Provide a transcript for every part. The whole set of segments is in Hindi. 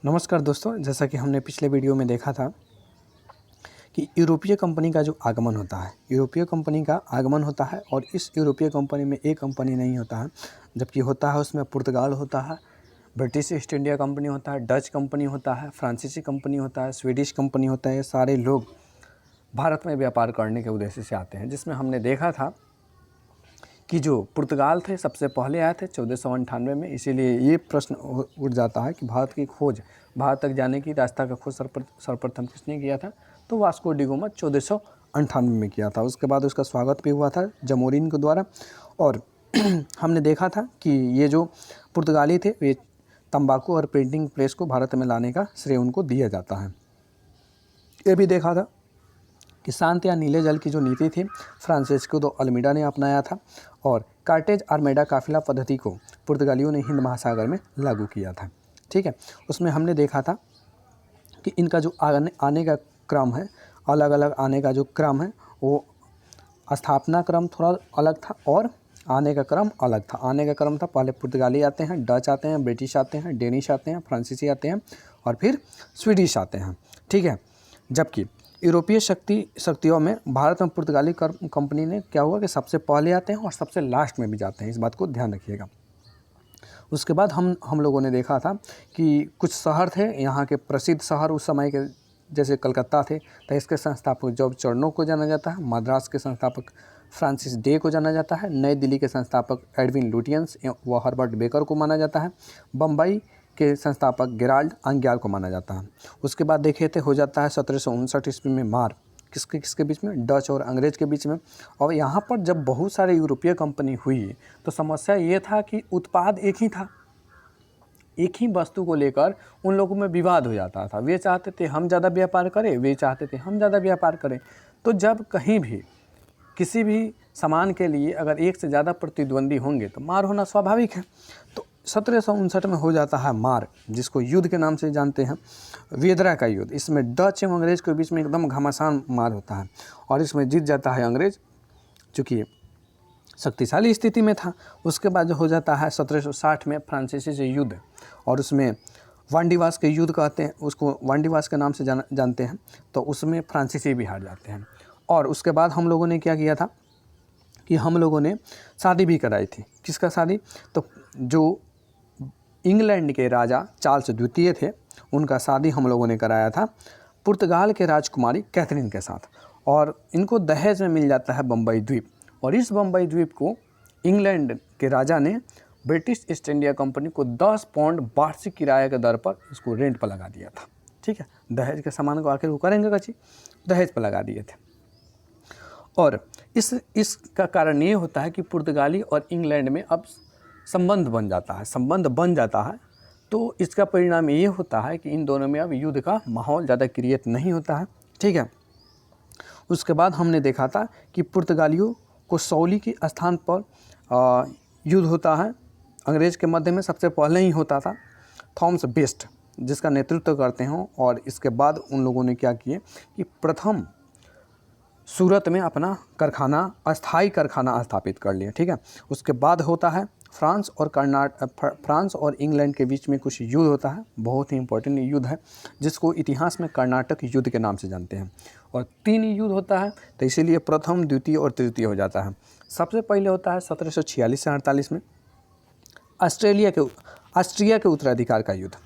नमस्कार दोस्तों, जैसा कि हमने पिछले वीडियो में देखा था कि यूरोपीय कंपनी का जो आगमन होता है, यूरोपीय कंपनी का आगमन होता है और इस यूरोपीय कंपनी में एक कंपनी नहीं होता है, जबकि होता है उसमें पुर्तगाल होता है, ब्रिटिश ईस्ट इंडिया कंपनी होता है, डच कंपनी होता है, फ्रांसीसी कंपनी होता है, स्वीडिश कंपनी होता है। ये सारे लोग भारत में व्यापार करने के उद्देश्य से आते हैं, जिसमें हमने देखा था कि जो पुर्तगाल थे सबसे पहले आए थे 1498 में। इसीलिए ये प्रश्न उठ जाता है कि भारत की खोज, भारत तक जाने की रास्ता का खोज सर्वप्रथम किसने किया था? तो वास्को डी गामा 1498 में किया था। उसके बाद उसका स्वागत भी हुआ था जमोरिन के द्वारा। और हमने देखा था कि ये जो पुर्तगाली थे वे तंबाकू और प्रिंटिंग प्रेस को भारत में लाने का श्रेय उनको दिया जाता है। ये भी देखा था कि शांत या नीले जल की जो नीति थी फ्रांसिस्को दो अल्मीडा ने अपनाया था और कार्टेज आर्मेडा काफिला पद्धति को पुर्तगालियों ने हिंद महासागर में लागू किया था। ठीक है, उसमें हमने देखा था कि इनका जो आने का क्रम है, अलग अलग आने का जो क्रम है वो स्थापना क्रम थोड़ा अलग था और आने का क्रम अलग था। आने का क्रम था पहले पुर्तगाली आते हैं, डच आते हैं, ब्रिटिश आते हैं, डेनिश आते हैं, फ्रांसीसी आते हैं और फिर स्वीडिश आते हैं। ठीक है, जबकि यूरोपीय शक्तियों में भारत में पुर्तगाली कंपनी ने क्या हुआ कि सबसे पहले आते हैं और सबसे लास्ट में भी जाते हैं। इस बात को ध्यान रखिएगा। उसके बाद हम लोगों ने देखा था कि कुछ शहर थे यहाँ के प्रसिद्ध शहर उस समय के, जैसे कलकत्ता थे तो इसके संस्थापक जॉर्ज चर्नो को जाना जाता है, मद्रास के संस्थापक फ्रांसिस डे को जाना जाता है, नई दिल्ली के संस्थापक एडविन लुटियंस व हर्बर्ट बेकर को माना जाता है, बम्बई के संस्थापक गेराल्ड आंग्याल को माना जाता है। उसके बाद देखे थे हो जाता है 1759 ईस्वी में मार किसके बीच में? डच और अंग्रेज के बीच में। और यहाँ पर जब बहुत सारे यूरोपीय कंपनी हुई तो समस्या ये था कि उत्पाद एक ही था, एक ही वस्तु को लेकर उन लोगों में विवाद हो जाता था। वे चाहते थे हम ज़्यादा व्यापार करें, वे चाहते थे हम ज़्यादा व्यापार करें। तो जब कहीं भी किसी भी सामान के लिए अगर एक से ज़्यादा प्रतिद्वंदी होंगे तो मार होना स्वाभाविक है। तो 1759 में हो जाता है मार, जिसको युद्ध के नाम से जानते हैं, वेदरा का युद्ध। इसमें डच एवं अंग्रेज के बीच में एकदम घमासान मार होता है और इसमें जीत जाता है अंग्रेज, चूँकि शक्तिशाली स्थिति में था। उसके बाद जो हो जाता है 1760 में फ्रांसीसी से युद्ध, और उसमें वांडीवास के युद्ध कहते हैं, उसको वांडीवास के नाम से जानते हैं। तो उसमें फ्रांसीसी भी हार जाते हैं। और उसके बाद हम लोगों ने क्या किया था कि हम लोगों ने शादी भी कराई थी। किसका शादी? तो जो इंग्लैंड के राजा चार्ल्स द्वितीय थे उनका शादी हम लोगों ने कराया था पुर्तगाल के राजकुमारी कैथरीन के साथ। और इनको दहेज में मिल जाता है बम्बई द्वीप, और इस बम्बई द्वीप को इंग्लैंड के राजा ने ब्रिटिश ईस्ट इंडिया कंपनी को 10 पाउंड वार्षिक किराए के दर पर इसको रेंट पर लगा दिया था। ठीक है, दहेज के सामान को आखिर वो करेंगे कच्ची, दहेज पर लगा दिए थे। और इसका कारण ये होता है कि पुर्तगाली और इंग्लैंड में अब संबंध बन जाता है। तो इसका परिणाम ये होता है कि इन दोनों में अब युद्ध का माहौल ज़्यादा क्रिएट नहीं होता है। ठीक है, उसके बाद हमने देखा था कि पुर्तगालियों को सौली के स्थान पर युद्ध होता है। अंग्रेज के मध्य में सबसे पहले ही होता था थॉमस बेस्ट, जिसका नेतृत्व करते हों। और इसके बाद उन लोगों ने क्या किए कि प्रथम सूरत में अपना अस्थाई कारखाना स्थापित कर लिया। ठीक है, उसके बाद होता है फ्रांस और इंग्लैंड के बीच में कुछ युद्ध होता है, बहुत ही इंपॉर्टेंट युद्ध है, जिसको इतिहास में कर्नाटक युद्ध के नाम से जानते हैं। और 3 युद्ध होता है, तो इसीलिए प्रथम, द्वितीय और तृतीय हो जाता है। सबसे पहले होता है 1746 से 48 में ऑस्ट्रिया के उत्तराधिकार का युद्ध,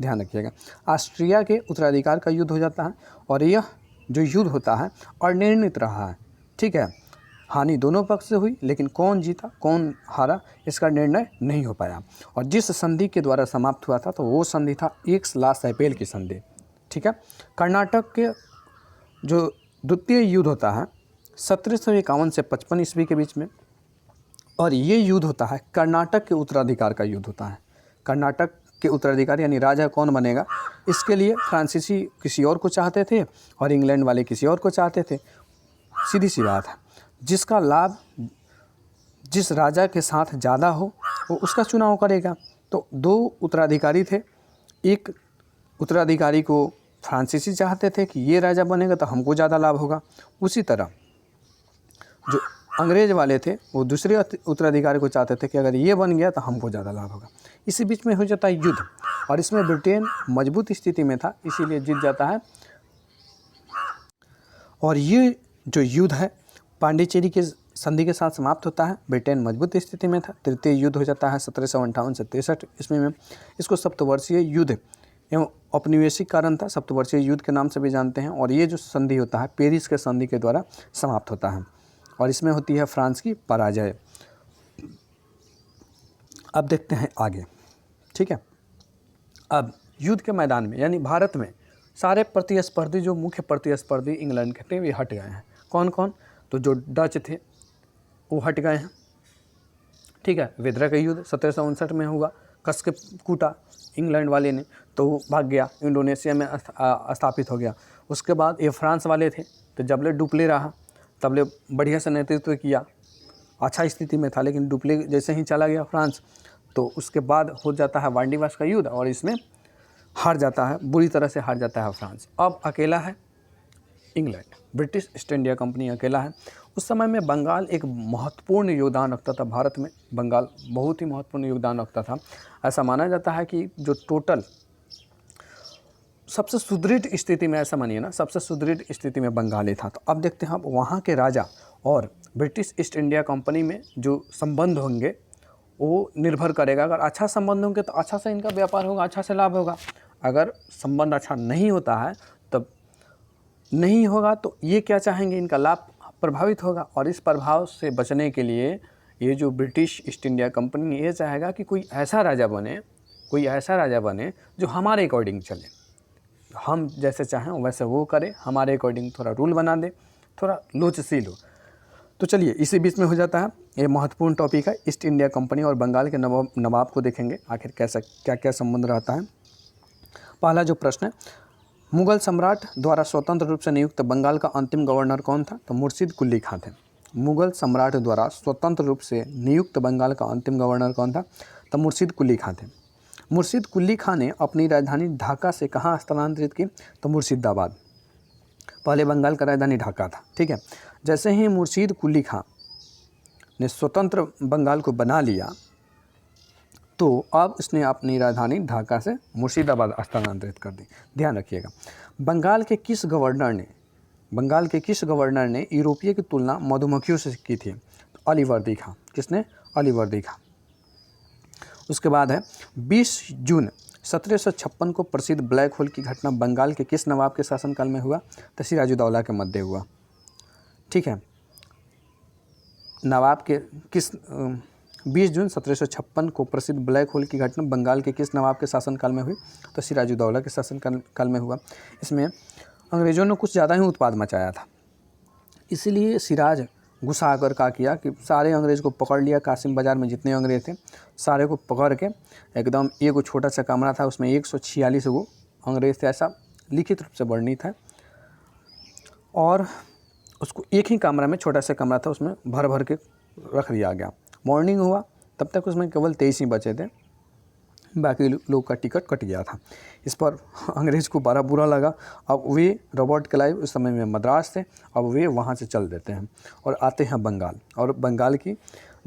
ध्यान रखिएगा, ऑस्ट्रिया के उत्तराधिकार का युद्ध हो जाता है। और यह जो युद्ध होता है अनिर्णित रहा है। ठीक है, हानि दोनों पक्ष से हुई, लेकिन कौन जीता कौन हारा इसका निर्णय नहीं हो पाया। और जिस संधि के द्वारा समाप्त हुआ था तो वो संधि था एक्स-ला-सैपेल की संधि। ठीक है, कर्नाटक के जो द्वितीय युद्ध होता है 1751 से 55 ईस्वी के बीच में, और ये युद्ध होता है कर्नाटक के उत्तराधिकार का युद्ध होता है। कर्नाटक के उत्तराधिकारी यानी राजा कौन बनेगा, इसके लिए फ्रांसीसी किसी और को चाहते थे और इंग्लैंड वाले किसी और को चाहते थे। सीधी सी बात है, जिसका लाभ जिस राजा के साथ ज़्यादा हो वो उसका चुनाव करेगा। तो 2 उत्तराधिकारी थे, एक उत्तराधिकारी को फ्रांसीसी चाहते थे कि ये राजा बनेगा तो हमको ज़्यादा लाभ होगा। उसी तरह जो अंग्रेज वाले थे वो दूसरे उत्तराधिकारी को चाहते थे कि अगर ये बन गया तो हमको ज़्यादा लाभ होगा। इसी बीच में हो जाता है युद्ध, और इसमें ब्रिटेन मजबूत स्थिति में था, इसीलिए जीत जाता है। और ये जो युद्ध है पांडिचेरी के संधि के साथ समाप्त होता है। ब्रिटेन मजबूत स्थिति में था। तृतीय युद्ध हो जाता है 1758 से 63 ईस्वी में। इसको सप्तवर्षीय युद्ध एवं औपनिवेशिक कारण था, सप्तवर्षीय युद्ध के नाम से भी जानते हैं। और ये जो संधि होता है पेरिस के संधि के द्वारा समाप्त होता है, और इसमें होती है फ्रांस की पराजय। अब देखते हैं आगे, ठीक है। अब युद्ध के मैदान में यानी भारत में सारे प्रतिस्पर्धी, जो मुख्य प्रतिस्पर्धी इंग्लैंड के थे, वे हट गए हैं। कौन कौन? तो जो डच थे वो हट गए हैं, ठीक है। विद्रोह का युद्ध 1759 में हुआ, कस के कूटा इंग्लैंड वाले ने, तो वो भाग गया, इंडोनेशिया में स्थापित हो गया। उसके बाद ये फ्रांस वाले थे, तो जबले डुप्ले रहा तबले बढ़िया से नेतृत्व किया, अच्छा स्थिति में था। लेकिन डुप्ले जैसे ही चला गया फ्रांस, तो उसके बाद हो जाता है वांडीवास का युद्ध, और इसमें हार जाता है, बुरी तरह से हार जाता है फ्रांस। अब अकेला है England, British east India company अकेला है। उस समय में बंगाल एक महत्वपूर्ण योगदान रखता था भारत में, बंगाल बहुत ही महत्वपूर्ण योगदान रखता था। ऐसा माना जाता है कि जो टोटल सबसे सुदृढ़ स्थिति में, ऐसा मानिए ना, सबसे सुदृढ़ स्थिति में बंगाल ही था। तो अब देखते हैं अब वहाँ के राजा और ब्रिटिश ईस्ट इंडिया कंपनी में जो संबंध होंगे वो निर्भर करेगा। अगर अच्छा संबंध होंगे तो अच्छा से इनका व्यापार होगा, अच्छा से लाभ होगा। अगर संबंध अच्छा नहीं होता है, तब नहीं होगा, तो ये क्या चाहेंगे, इनका लाभ प्रभावित होगा। और इस प्रभाव से बचने के लिए ये जो ब्रिटिश ईस्ट इंडिया कंपनी ये चाहेगा कि कोई ऐसा राजा बने जो हमारे अकॉर्डिंग चले, हम जैसे चाहें वैसे वो करे, हमारे अकॉर्डिंग थोड़ा रूल बना दे, थोड़ा लोचशील हो। तो चलिए इसी बीच में हो जाता है, ये महत्वपूर्ण टॉपिक है। ईस्ट इंडिया कंपनी और बंगाल के नवाब को देखेंगे आखिर कैसा क्या क्या संबंध रहता है। पहला जो प्रश्न है, मुगल सम्राट द्वारा स्वतंत्र रूप से नियुक्त बंगाल का अंतिम गवर्नर कौन था? तो मुर्शिद कुली खां थे। मुगल सम्राट द्वारा स्वतंत्र रूप से नियुक्त बंगाल का अंतिम गवर्नर कौन था? तो मुर्शिद कुली खां थे। मुर्शिद कुली खां ने अपनी राजधानी ढाका से कहाँ स्थानांतरित की? तो मुर्शिदाबाद। पहले बंगाल का राजधानी ढाका था, ठीक है। जैसे ही मुर्शिद कुली खां ने स्वतंत्र बंगाल को बना लिया, तो अब उसने अपनी राजधानी ढाका से मुर्शिदाबाद स्थानांतरित कर दी। ध्यान रखिएगा, बंगाल के किस गवर्नर ने यूरोपीय की तुलना मधुमक्खियों से की थी? तो अलीवर्दी खां। किसने? अलीवर्दी खां। उसके बाद है 20 जून 1756 को प्रसिद्ध ब्लैक होल की घटना बंगाल के किस नवाब के शासनकाल में हुआ? तो सिराजुद्दौला के मध्य हुआ, ठीक है। नवाब के किस 20 जून 1756 को प्रसिद्ध ब्लैक होल की घटना बंगाल के किस नवाब के शासनकाल में हुई? तो सिराजुद्दौला के शासनकाल में हुआ। इसमें अंग्रेज़ों ने कुछ ज़्यादा ही उत्पाद मचाया था, इसीलिए सिराज गुस्सा आकर क्या किया कि सारे अंग्रेज़ को पकड़ लिया। कासिम बाज़ार में जितने अंग्रेज़ थे सारे को पकड़ के एकदम, एक छोटा सा कमरा था, उसमें 146 वो अंग्रेज़ थे, ऐसा लिखित रूप से वर्णित है। और उसको एक ही कमरा में, छोटा सा कमरा था, उसमें भर भर के रख दिया गया। मॉर्निंग हुआ तब तक उसमें केवल 23 ही बचे थे, बाकी लोग का टिकट कट गया था। इस पर अंग्रेज़ को बड़ा बुरा लगा। अब वे रॉबर्ट क्लाइव उस समय में मद्रास थे, अब वे वहाँ से चल देते हैं और आते हैं बंगाल। और बंगाल की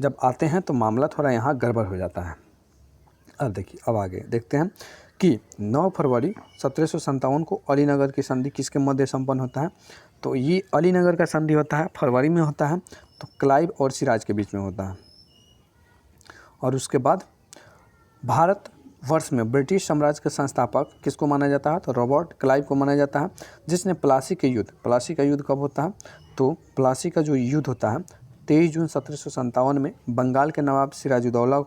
जब आते हैं तो मामला थोड़ा यहाँ गड़बड़ हो जाता है। अब देखिए, अब आगे देखते हैं कि 9 फरवरी 1757 को अलीनगर की संधि किसके मध्य संपन्न होता है? तो ये अलीनगर का संधि होता है, फरवरी में होता है, तो क्लाइव और सिराज के बीच में होता है। और उसके बाद भारत वर्ष में ब्रिटिश साम्राज्य के संस्थापक किसको माना जाता है? तो रॉबर्ट क्लाइव को माना जाता है, जिसने प्लासी का युद्ध कब होता है? तो प्लासी का जो युद्ध होता है 23 जून 1757 में बंगाल के नवाब सिराजुद्दौला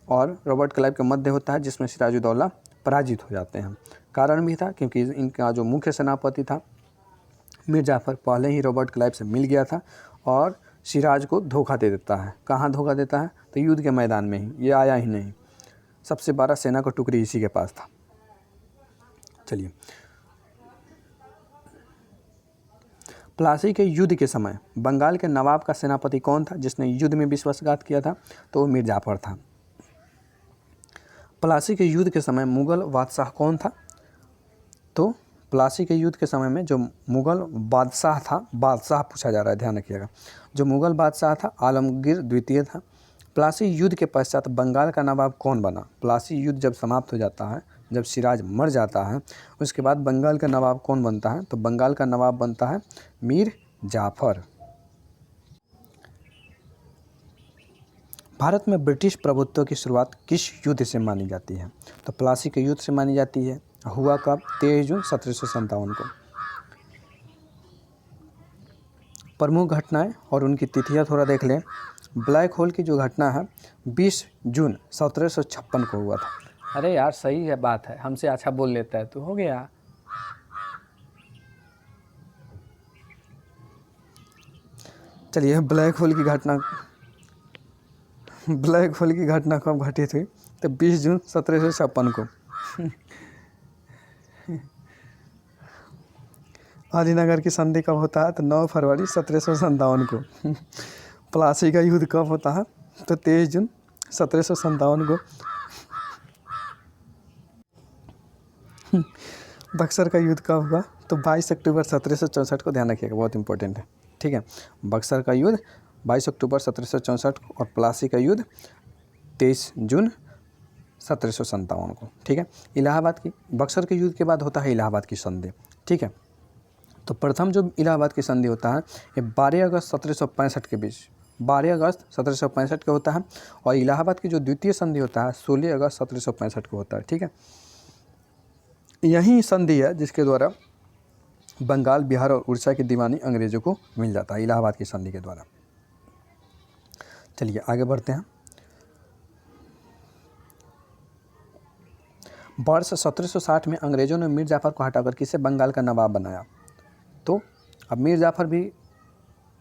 और रॉबर्ट क्लाइव के मध्य होता है, जिसमें सिराजुद्दौला पराजित हो जाते हैं। कारण भी था क्योंकि इनका जो मुख्य सेनापति था मीर जाफ़र पहले ही रॉबर्ट क्लाइव से मिल गया था और सिराज को धोखा दे देता है। कहाँ धोखा देता है? तो युद्ध के मैदान में ही, ये आया ही नहीं। सबसे बड़ा सेना का टुकड़ी इसी के पास था। चलिए, प्लासी के युद्ध के समय बंगाल के नवाब का सेनापति कौन था जिसने युद्ध में विश्वासघात किया था? तो वो मीर जाफ़र था। प्लासी के युद्ध के समय मुगल बादशाह कौन था? तो प्लासी के युद्ध के समय में जो मुग़ल बादशाह था, बादशाह पूछा जा रहा है, ध्यान रखिएगा, जो मुग़ल बादशाह था आलमगीर द्वितीय था। प्लासी युद्ध के पश्चात बंगाल का नवाब कौन बना? प्लासी युद्ध जब समाप्त हो जाता है, जब सिराज मर जाता है, उसके बाद बंगाल का नवाब कौन बनता है? तो बंगाल का नवाब बनता है मीर जाफ़र। भारत में ब्रिटिश प्रभुत्व की शुरुआत किस युद्ध से मानी जाती है? तो प्लासी के युद्ध से मानी जाती है। हुआ कब? 23 जून 1757 को। प्रमुख घटनाएं और उनकी तिथियां थोड़ा देख लें। ब्लैक होल की जो घटना है 20 जून 1756 को हुआ था। अरे यार सही है, बात है, हमसे अच्छा बोल लेता है तो हो गया। चलिए, ब्लैक होल की घटना कब घटी थी? तो 20 जून 1756 को। अलीनगर की संधि कब होता है? तो 9 फरवरी 1757 को। प्लासी का युद्ध कब होता है? तो 23 जून 1757 को। बक्सर का युद्ध कब हुआ? तो 22 अक्टूबर 1764 को, ध्यान रखिएगा, बहुत इंपॉर्टेंट है, ठीक है। बक्सर का युद्ध 22 अक्टूबर 1764 को और प्लासी का युद्ध 23 जून 1757 को, ठीक है। इलाहाबाद की, बक्सर के युद्ध के बाद होता है इलाहाबाद की संधि, ठीक है। तो प्रथम जो इलाहाबाद की संधि होता है ये 12 अगस्त 1765 के बीच, 12 अगस्त 1765 का होता है। और इलाहाबाद की जो द्वितीय संधि होता है 16 अगस्त 1765 को होता है, ठीक है। यही संधि है जिसके द्वारा बंगाल, बिहार और उड़ीसा की दीवानी अंग्रेजों को मिल जाता है, इलाहाबाद की संधि के द्वारा। चलिए आगे बढ़ते हैं। वर्ष 1760 में अंग्रेजों ने मीर जाफ़र को हटाकर किसे बंगाल का नवाब बनाया? तो अब मीर जाफ़र भी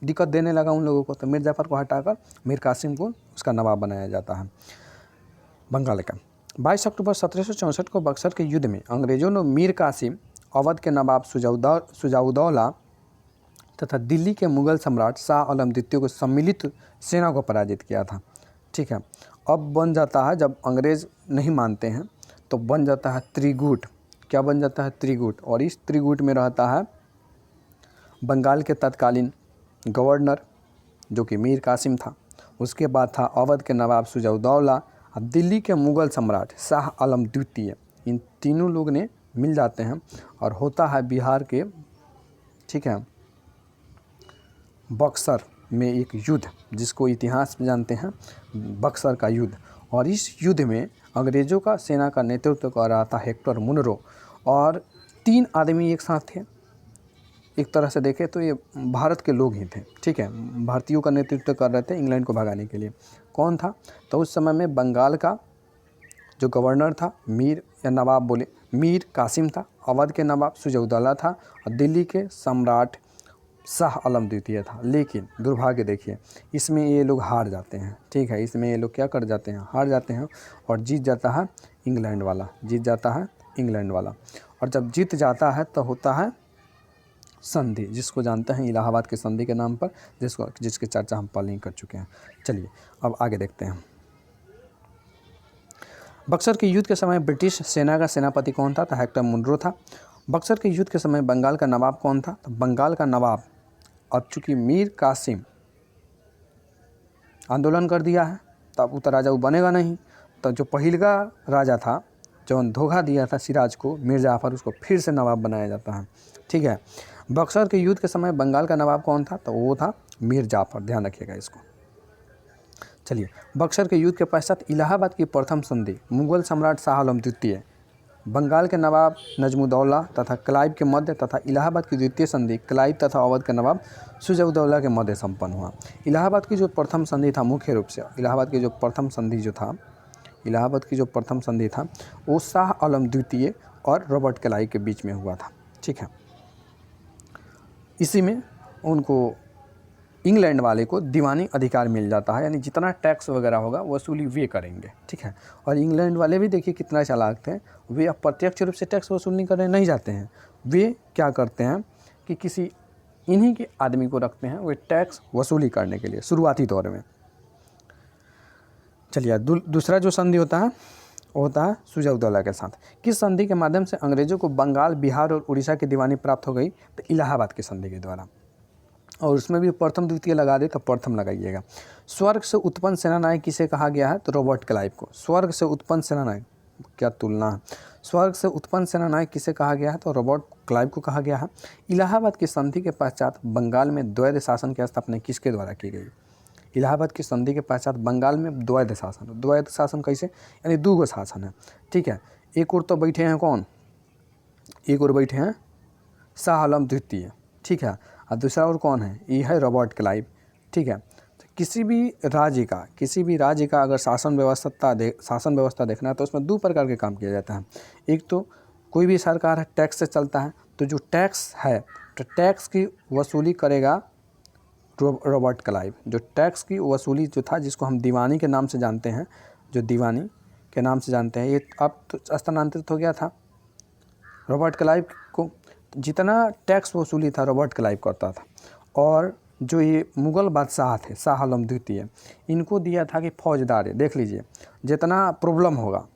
दिक्कत देने लगा उन लोगों को, तो मीर जाफ़र को हटाकर मीर कासिम को उसका नवाब बनाया जाता है बंगाल का। 22 अक्टूबर 1764 को बक्सर के युद्ध में अंग्रेजों ने मीर कासिम, अवध के नवाब सुजाउद्दौला तथा दिल्ली के मुगल सम्राट शाह आलम द्वितीय को सम्मिलित सेना को पराजित किया था, ठीक है। अब बन जाता है, जब अंग्रेज़ नहीं मानते हैं तो बन जाता है त्रिगुट। क्या बन जाता है? त्रिगुट। और इस त्रिगुट में रहता है बंगाल के तत्कालीन गवर्नर जो कि मीर कासिम था, उसके बाद था अवध के नवाब सुजाउद्दौला और दिल्ली के मुगल सम्राट शाह आलम द्वितीय। इन तीनों लोग ने मिल जाते हैं और होता है बिहार के, ठीक है, बक्सर में एक युद्ध जिसको इतिहास में जानते हैं बक्सर का युद्ध। और इस युद्ध में अंग्रेज़ों का सेना का नेतृत्व कर रहा था हेक्टर मुनरो और 3 आदमी एक साथ थे। एक तरह से देखें तो ये भारत के लोग ही थे, ठीक है, भारतीयों का नेतृत्व कर रहे थे इंग्लैंड को भगाने के लिए। कौन था? तो उस समय में बंगाल का जो गवर्नर था, मीर या नवाब बोले, मीर कासिम था, अवध के नवाब सुजाउद्दौला था और दिल्ली के सम्राट शाह आलम द्वितीय था। लेकिन दुर्भाग्य देखिए, इसमें ये लोग हार जाते हैं, ठीक है, इसमें ये लोग क्या कर जाते हैं? हार जाते हैं और जीत जाता है इंग्लैंड वाला, जीत जाता है इंग्लैंड वाला। और जब जीत जाता है तो होता है संधि, जिसको जानते हैं इलाहाबाद की संधि के नाम पर, जिसकी चर्चा हम पहले ही कर चुके हैं। चलिए अब आगे देखते हैं। बक्सर के युद्ध के समय ब्रिटिश सेना का सेनापति कौन था? तो हेक्टर मुनरो था। बक्सर के युद्ध के समय बंगाल का नवाब कौन था? तो बंगाल का नवाब, अब चूँकि मीर कासिम आंदोलन कर दिया है तब वो तो राजा वो बनेगा नहीं, तो जो पहिलका राजा था जो धोखा दिया था सिराज को, मीर जाफ़र, उसको फिर से नवाब बनाया जाता है, ठीक है। बक्सर के युद्ध के समय बंगाल का नवाब कौन था? तो वो था मीर जाफ़र, ध्यान रखिएगा इसको। चलिए, बक्सर के युद्ध के पश्चात इलाहाबाद की प्रथम संधि मुगल सम्राट शाह आलम द्वितीय, बंगाल के नवाब नजमुद्दौला तथा क्लाइव के मध्य तथा इलाहाबाद की द्वितीय संधि क्लाइव तथा अवध के नवाब सुजाउद्दौला के मध्य संपन्न हुआ। इलाहाबाद की जो प्रथम संधि था, मुख्य रूप से इलाहाबाद की जो प्रथम संधि था वो शाह आलम द्वितीय और रॉबर्ट क्लाइव के बीच में हुआ था, ठीक है। इसी में उनको इंग्लैंड वाले को दीवानी अधिकार मिल जाता है, यानी जितना टैक्स वगैरह होगा वसूली वे करेंगे, ठीक है। और इंग्लैंड वाले भी देखिए कितना चालाक थे, वे अब प्रत्यक्ष रूप से टैक्स वसूल नहीं करने नहीं जाते हैं। वे क्या करते हैं कि किसी इन्हीं के आदमी को रखते हैं वे टैक्स वसूली करने के लिए शुरुआती दौर में। चलिए दूसरा जो संधि होता है वो होता है सिराजउद्दौला के साथ। किस संधि के माध्यम से अंग्रेजों को बंगाल, बिहार और उड़ीसा की दीवानी प्राप्त हो गई? तो इलाहाबाद की संधि के द्वारा। और उसमें भी प्रथम द्वितीय लगा दे तो प्रथम लगाइएगा। स्वर्ग से उत्पन्न सेनानायक किसे कहा गया है? तो रॉबर्ट क्लाइव को। स्वर्ग से उत्पन्न सेनानायक, क्या तुलना है। स्वर्ग से उत्पन्न सेनानायक किसे कहा गया है? तो रॉबर्ट क्लाइव को कहा गया है। इलाहाबाद की संधि के पश्चात बंगाल में द्वैध शासन की स्थापना किसके द्वारा की गई? इलाहाबाद की संधि के पश्चात बंगाल में द्वैध शासन। द्वैध शासन कैसे? यानी दो गो शासन है, ठीक है। एक ओर तो बैठे हैं कौन? एक ओर बैठे हैं शाह आलम द्वितीय, ठीक है, और दूसरा और कौन है? ये है रॉबर्ट क्लाइव, ठीक है। तो किसी भी राज्य का अगर शासन व्यवस्था देखना है तो उसमें दो प्रकार के काम किया जाता है। एक तो कोई भी सरकार है टैक्स से चलता है, तो जो टैक्स है तो टैक्स की वसूली करेगा रॉबर्ट क्लाइव। जो टैक्स की वसूली जो था, जिसको हम दीवानी के नाम से जानते हैं, ये अब तो स्थानांतरित हो गया था रॉबर्ट क्लाइव को। जितना टैक्स वसूली था रॉबर्ट क्लाइव करता था। और जो ये मुग़ल बादशाह थे शाह आलम द्वितीय, इनको दिया था कि फौजदार है, देख लीजिए, जितना प्रॉब्लम होगा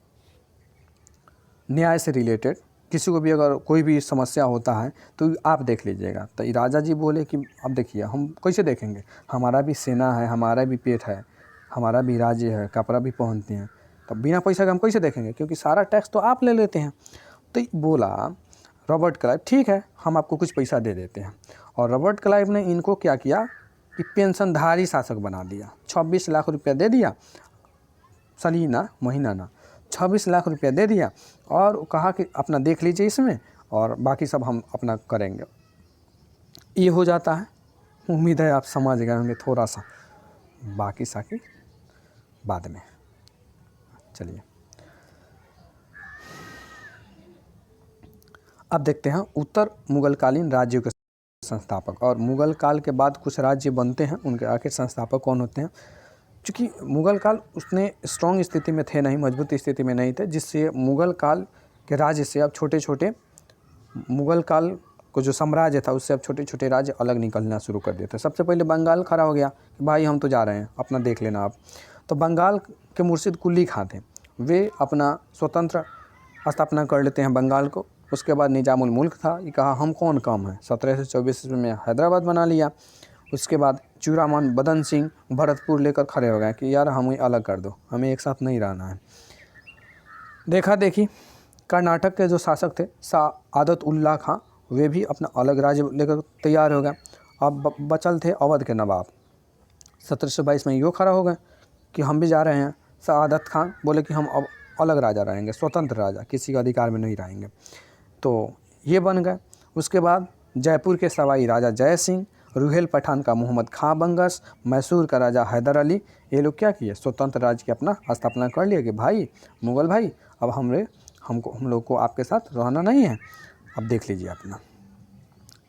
न्याय से रिलेटेड, किसी को भी अगर कोई भी समस्या होता है तो आप देख लीजिएगा। तो राजा जी बोले कि अब देखिए हम कैसे देखेंगे, हमारा भी सेना है, हमारा भी पेट है, हमारा भी राज्य है, कपड़ा भी पहनते हैं, तो बिना पैसा के हम कैसे देखेंगे, क्योंकि सारा टैक्स तो आप ले लेते हैं। तो बोला रॉबर्ट क्लाइव, ठीक है हम आपको कुछ पैसा दे देते हैं। और रॉबर्ट क्लाइव ने इनको क्या किया कि पेंशनधारी शासक बना दिया। 26 लाख रुपया दे दिया, सालाना, महीना ना, 26 लाख रुपया दे दिया और कहा कि अपना देख लीजिए इसमें, और बाकी सब हम अपना करेंगे। ये हो जाता है। उम्मीद है आप समझ गए होंगे थोड़ा सा, बाकी साकी बाद में। चलिए अब देखते हैं उत्तर मुगलकालीन राज्यों के संस्थापक। और मुगल काल के बाद कुछ राज्य बनते हैं, उनके आखिर संस्थापक कौन होते हैं? चूँकि मुग़ल काल उतने स्ट्रॉन्ग स्थिति में थे नहीं, मजबूत स्थिति में नहीं थे, जिससे मुग़ल काल के राज्य से अब छोटे छोटे, मुग़ल काल को जो साम्राज्य था उससे अब छोटे छोटे राज्य अलग निकलना शुरू कर दिए थे। सबसे पहले बंगाल खड़ा हो गया कि भाई हम तो जा रहे हैं, अपना देख लेना आप। तो बंगाल के मुर्शिद कुली खां थे, वे अपना स्वतंत्र स्थापना कर लेते हैं बंगाल को। उसके बाद निजामुल मुल्क था, ये कहा हम कौन कम है, 1724 में हैदराबाद बना लिया। उसके बाद चूड़ामन बदन सिंह भरतपुर लेकर खड़े हो गए कि यार हमें अलग कर दो, हमें एक साथ नहीं रहना है। देखा देखी कर्नाटक के जो शासक थे सादत उल्ला खां, वे भी अपना अलग राज्य लेकर तैयार हो गए। अब बचल थे अवध के नवाब। 1722 में यो खड़ा हो गए कि हम भी जा रहे हैं। सादत खान बोले कि हम अब अलग राजा रहेंगे, स्वतंत्र राजा, किसी के अधिकार में नहीं रहेंगे। तो ये बन गए। उसके बाद जयपुर के सवाई राजा जय सिंह, रुहेल पठान का मोहम्मद खां बंगस, मैसूर का राजा हैदर अली, ये लोग क्या किए, स्वतंत्र राज्य की अपना स्थापना कर लिए कि भाई मुग़ल भाई अब हम लोग को आपके साथ रहना नहीं है। अब देख लीजिए अपना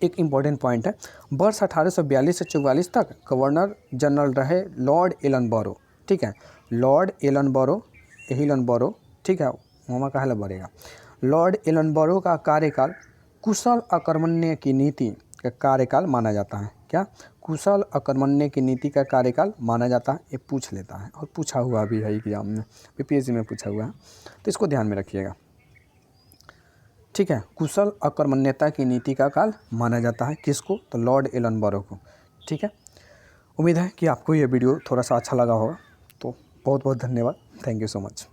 एक इम्पॉर्टेंट पॉइंट है, वर्ष 1842 से 44 तक गवर्नर जनरल रहे लॉर्ड एलनबरो, ठीक है, लॉर्ड एलनबरो, ठीक है, मामा कहला बढ़ेगा। लॉर्ड एलनबरो का कार्यकाल कुशल अकर्मण्य की नीति का कार्यकाल माना जाता है। क्या? कुशल अकर्मण्य की नीति का कार्यकाल माना जाता है। ये पूछ लेता है और पूछा हुआ भी है एग्जाम में, पीपीएससी में पूछा हुआ है, तो इसको ध्यान में रखिएगा, ठीक है। कुशल अकर्मण्यता की नीति का काल माना जाता है किसको? तो लॉर्ड एलनबरो को, ठीक है। उम्मीद है कि आपको ये वीडियो थोड़ा सा अच्छा लगा होगा, तो बहुत बहुत धन्यवाद, थैंक यू सो मच।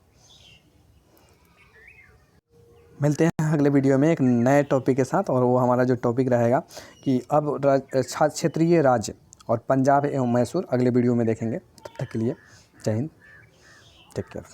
मिलते हैं अगले वीडियो में एक नए टॉपिक के साथ, और वो हमारा जो टॉपिक रहेगा कि अब क्षेत्रीय राज्य और पंजाब एवं मैसूर अगले वीडियो में देखेंगे। तब तक के लिए जय हिंद, टेक केयर।